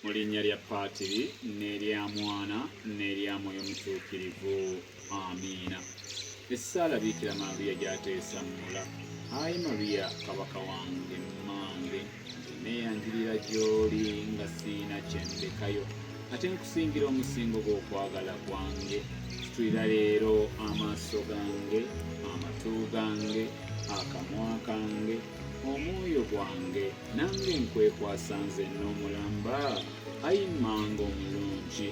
mu linnya lya Paatiri n'erya Mwana n'erya Mwoyo Mutuukirivu. Amiina. Essaala Biikira Mariya gy'ateesammula. Ayi Mariya kabaka wange mmange, neeyanjulira gy'oli nga siina kye ndekayo, ate nkusingira omusingo gw'okwagala kwange. Situlira leero amaaso gange, amatu gange, akamwa kange, omwoyo gwange, nange nkwekwasa nze n'omulamba. Ayi mmange omulungi,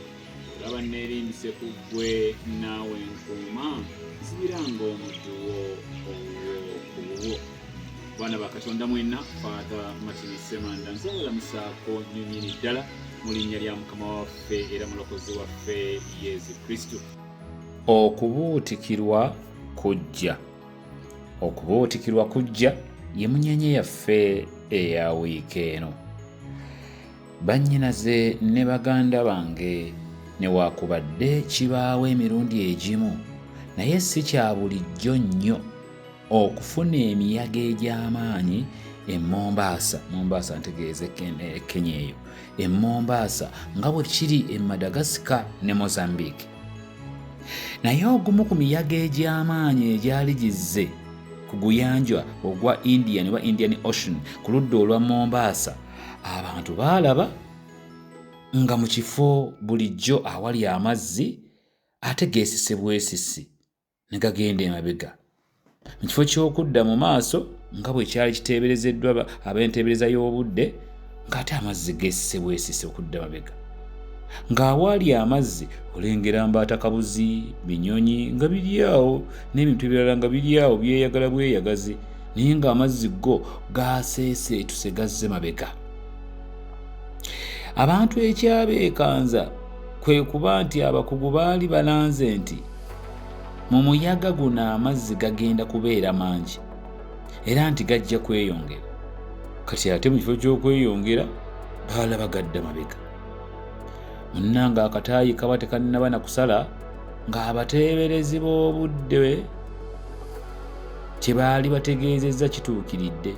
olaba neerimbise ku ggwe, naawe nkuuma, nzibiranga omuddu wo ow'okuwo. Baana ba Katonda mwenna, Father Martin Semanda nzabalamusaako nnyonnyini ddala mu linnya lya Mukama waffe era mulokozi waffe Yesu Kristo. Okubuutikirwa kujja. Okubuutikirwa kujja ye munyenye yaffe eya wiiki eno. Bannyinaze ne baganda bange, newaakubadde kibaawo emirundi egimu, naye si kya bulijjo nnyo okufuna emiyaga egy'amaanyi e Mombasa ntegeeze Kenya eyo, e Mombasa nga bwe kiri e Madagascar ne Mozambique. Naye ogumu ku miyaga egy'amaanyi egyali gizze ku guyanja ogwa Indian Ocean ku ludda olwa Mombasa, abantu baalaba nga mu kifo bulijjo awali amazzi ate geesise bwesisi ne gagenda emabega. Mu kifo ky'okudda mu maaso nga bwe kyali kiteeberezeddwa ab'enteebereza y'obudde, ng'ate amazzi geesise bwesisi okudda mabega. Ng'awali amazzi olengera mbaatakabuzi, binyonyi nga biri awo n'ebintu ebirala nga biri awo byeyagala bweyagazi, naye ng'amazzi go gaaseeseetuse gazze mabega. Abantu ekyabeekanza kwe kuba nti abakugu baali balanze nti mu muyaga guno amazzi gagenda kubeera mangi era nti gajja kweyongera. Kati ate mu kifo ky'okweyongera baalaba gadda mabega. Munnange akataayi kaba tekannaba na kusala ng'abateeberezi b'obudde kye baali bategeezezza kituukiridde.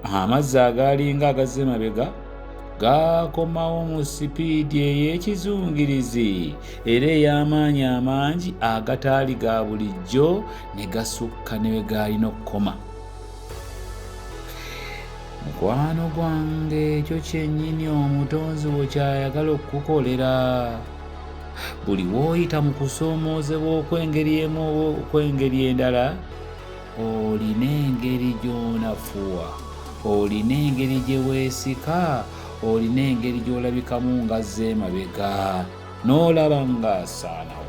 Amazzi agaalinga agazze mabega gaakomawo mu sipiidi ey'ekizungirizi era ey'amaanyi amangi agataali ga bulijjo ne gasukka ne we gaalina okukoma. Mukwano gwange, ekyo kyennyini omutonzi wo kyayagala okukukolera. Buli w'oyita mu kusoomoozebwa okw'engeri emu oba okw'engeri endala, olina engeri gy'onafuwa, olina engeri gye weesika, olina engeri gy'olabikamu ng'azze emabega, n'olaba ng'asaanawo.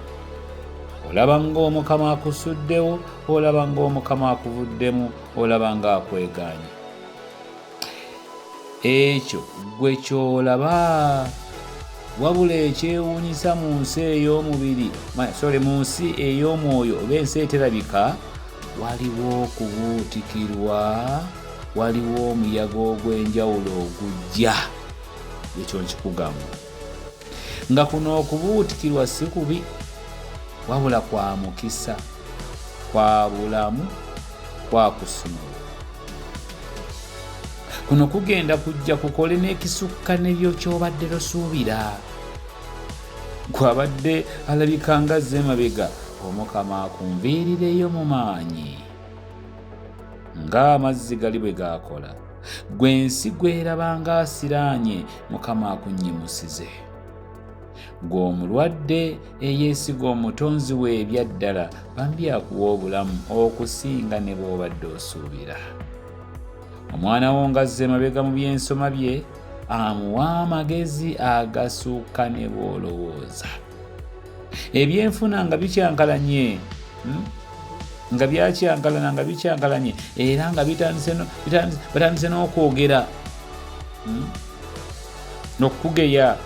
Olaba ng'Omukama akusuddewo, olaba ng'Omukama akuvuddemu, olaba ng'akwegaanye. Ekyo gwe ky'olaba, wabula ekyewuunyisa mu nsi ey'omubiri, mu nsi ey'omwoyo oba ensi eterabika, waliwo okubuutikirwa, waliwo omuyaga ogw'enjawulo ogujja. Ekyo nkikugamba nga kuno okubuutikirwa si kubi, wabula kwa mukisa, kwa bulamu, kwa kusumulula. Kuno kugenda kujja kukole n'ekisukka n'ebyo ky'obadde tosuubira. Gwabadde alabika ng'azze emabega, Omukama akunviirireyo mu maanyi ng'amazzi gali bwe gaakola. Gwe ensi gweraba ng'asiraanye, Mukama akunnyimusize. Gwe omulwadde eyeesiga omutonzi we ebyaddala, bambi akuwa obulamu okusinga ne bw'obadde osuubira. Omwana wo ng'azze emabega mu by'ensoma bye, amuwa amagezi agasukka ne bw'olowooza. Ebyenfuna nga bikyankalanye, nga byakyankalana nga bikyankalanye era nga batandise n'okwogera n'okugeya.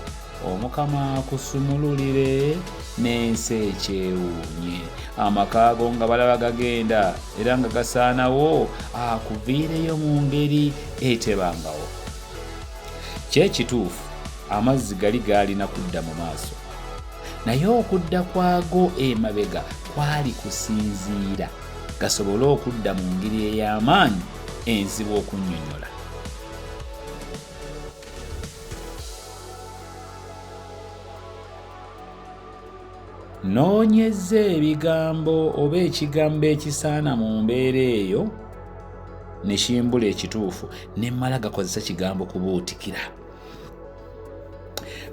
Omukama akusumululire n'ensi ekyewuunye. Amaka go nga balaba gagenda era nga gasaanawo, akuviireyo mu ngeri etebangawo. Kyekituufu amazzi gaalina kudda mu maaso, naye okudda kwago emabega kwali kusinziira gasobole okudda mu ngeri ey'amaanyi enzibu okunnyonnyola. noonyeza ebigambo oba ekigambo ekisaana mu mbeera eyo ne kimbula ekituufu ne mmala gakozesa kigambo kubuutikira.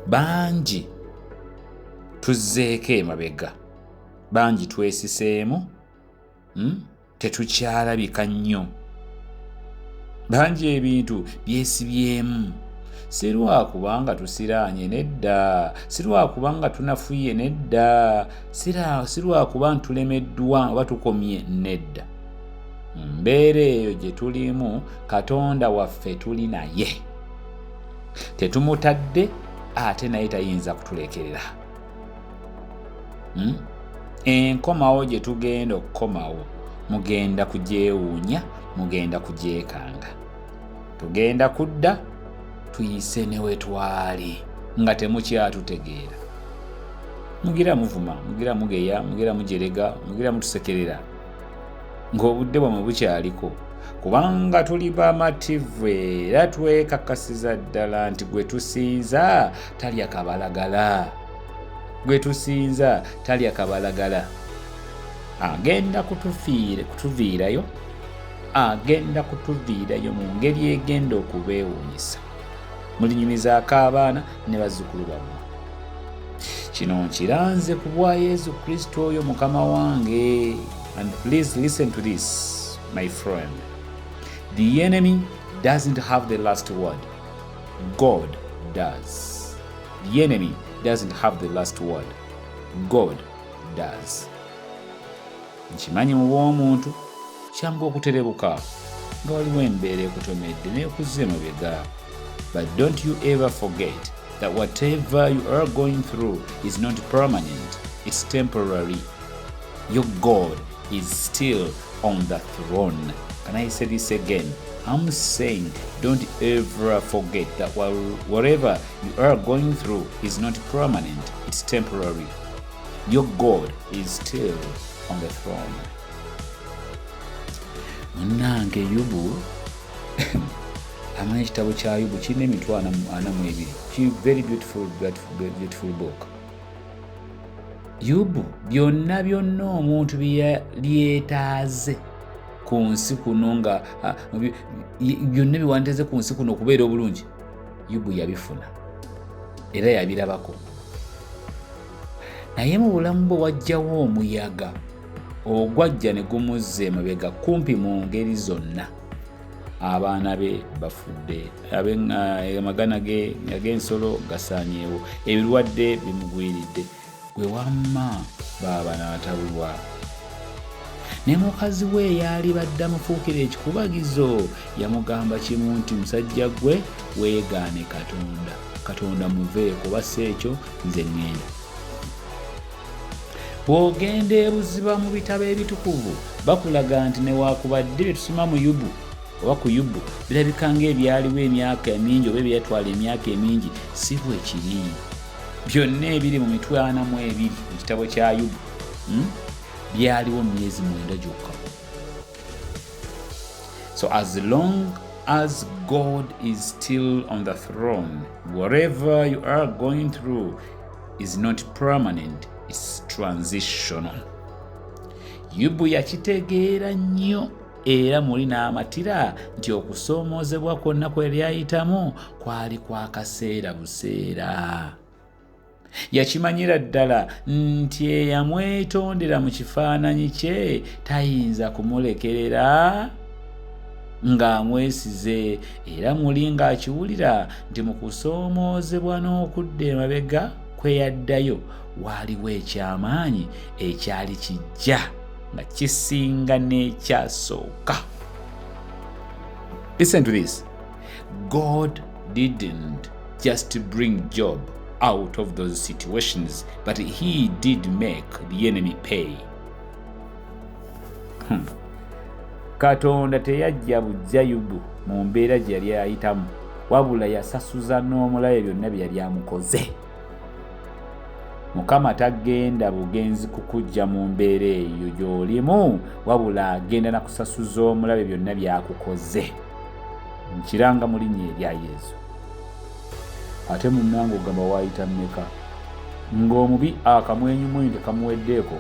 Bangi tuzzeeko emabega, bangi twesiseemu, tetukyalabika nnyo, bangi ebintu byesibyemu, si lwakubanga tusiraanye nedda, si lwakubanga tunafuye nedda, si lwakuba tulemeddwa oba tukomye nedda. Mbeera eyo gye tulimu Katonda waffe tuli naye, tetumutadde ate naye tayinza kutulekerera. Enkomawo gye tugenda okukomawo mugenda kugyewuunya, mugenda kugyekanga, tugenda kudda tuyise ne we twali nga temukyatutegeera. Mugira muvuma, mugira mugeya, mugira mujerega, mugira mutusekerera ng'obudde bwamwe bukyaliko, kubanga tuli bamativu era twekakasiza ddala nti gwe tusinza talya kabalagala, gwe tusinza talya kabalagala. Agenda kutuviirayo, agenda kutuviirayo mu ngeri egenda okubeewuunyisa. Mulinyumizaako abaana ne bazzukulu bammwe. Kino nkiranze ku bwa Yesu Kristo oyo Mukama wange. And please listen to this, my friend. The enemy doesn't have the last word. God does. The enemy doesn't have the last word. God does. Nkimanyi mu bw'omuntu kyangu okuterebuka nga waliwo embeera ekutomedde n'ekuzza emabega. But don't you ever forget that whatever you are going through is not permanent, it's temporary. Your God is still on the throne. Can I say this again? I'm saying don't ever forget that whatever you are going through is not permanent, it's temporary. Your God is still on the throne. Munnange Yubu amanyi ekitabo kya Yubu kirina emitwe 42. Very beautiful book. Yubu byonna omuntu byetaaze ku nsi kuno nga byonna biwandeze ku nsi kuno okubeera obulungi, Yubu yabifuna era yabirabako. Naye mu bulamu bwe wajjawo omuyaga ogwajja ne gumuzza emabega kumpi mu ngeri zonna. Abaana be bafudde, amagana ge ag'ensolo gasaanyeewo, ebirwadde bimugwiridde, gwe wamma baaba n'atabulwa. Ne mukazi we eyali badde amufuukira ekikubagizo yamugamba kimu nti musajja gwe weegaane Katonda muveeko, bassa ekyo nze ŋŋenda. Bw'ogenda ebuziba mu bitabo ebitukuvu bakulaga nti newaakubadde bye tusoma mu Yubu oba ku Yubu birabika ng'ebyaliwo emyaka emingi oba ebyatwala emyaka emingi, si bwe kiri. Byonna ebiri mu mitwe 42 mu kitabo kya Yubu byaliwo myezi 9 gyokka. So as long as God is still on the throne, whatever you are going through is not permanent, it's transitional. Yubu yakitegeera nnyo era muli n'amatira nti okusoomoozebwa kwonna kwe lyayitamu kwali kwa kaseera buseera. Yakimanyira ddala nti eyamwetondera mu kifaananyi kye tayinza kumulekerera ng'amwesize, era muli ng'akiwulira nti mu kusoomoozebwa n'okudda emabega kwe yaddayo waaliwo ekyamaanyi ekyali kijja nga kisinga n'ekyasooka. Listen to this. God didn't just bring Job out of those situations, but he did make the enemy pay. Katonda teyajja bujja Yubu mu mbeera gye yali ayitamu, wabula yasasuza n'omulabe byonna bye yali amukoze. Mukama tagenda bugenzi kukujja mu mbeera eyo gy'olimu, wabula agenda na kusasuza omulabe byonna byakukoze. Nkiranga mu linnya erya Yesu. Ate munnange ogamba waayita mmeka? ng'omubi akamwenyumwenyu tekamuweddeeko.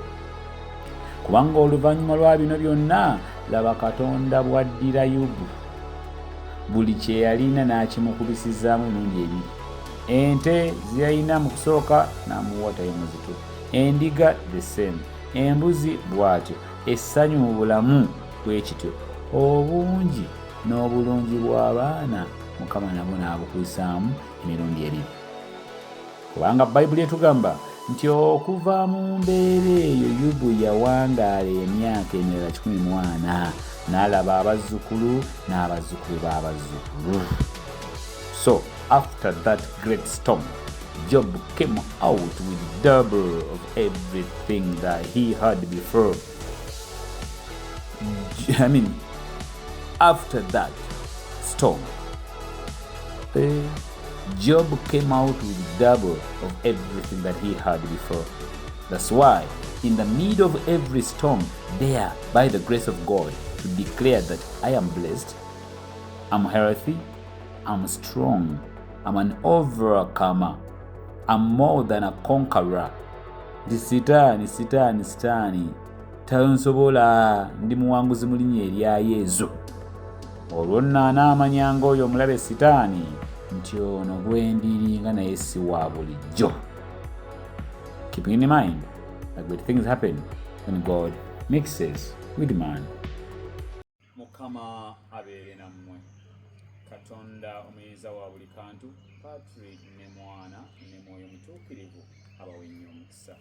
Kubanga oluvannyuma lwa bino byonna laba Katonda bw'addira Yobu buli kye yalina n'akimukubisizaamu emirundi ebiri. Ente ziyalina mu kusooka n'amuwa tayimuzitu, endiga the same, embuzi bw'atyo, essanyu mu bulamu bwe kityo. Obungi n'obulungi bw'abaana Mukama nabwo n'abukwisaamu emirundi ebiri. Kubanga Bayibuli etugamba nti okuva mu mbeera eyo Yobu yawangaala emyaka emirala 14 n'alaba abazzukulu n'abazzukulu b'abazzukulu. So after that great storm, Job came out with double of everything that he had before. After that storm, Job came out with double of everything that he had before. That's why, in the middle of every storm, there, by the grace of God, to declare that I am blessed, I'm healthy, I'm strong, I'm an overcomer, I'm more than a conqueror. Ndi sitaani tansobola, ndi muwanguzi mu linnya erya Yesu. Olwo nno anaamanyanga oyo omulabe sitaani nti ono gwe ndiri nga naye si wa bulijjo. Keeping in mind that great things happen when God mixes with man. Mukama abeere nammwe. Katonda omuyiza wa buli kantu, Patrick ne Mwana ne Mwoyo Mutuukirivu abawe nnyo omukisa.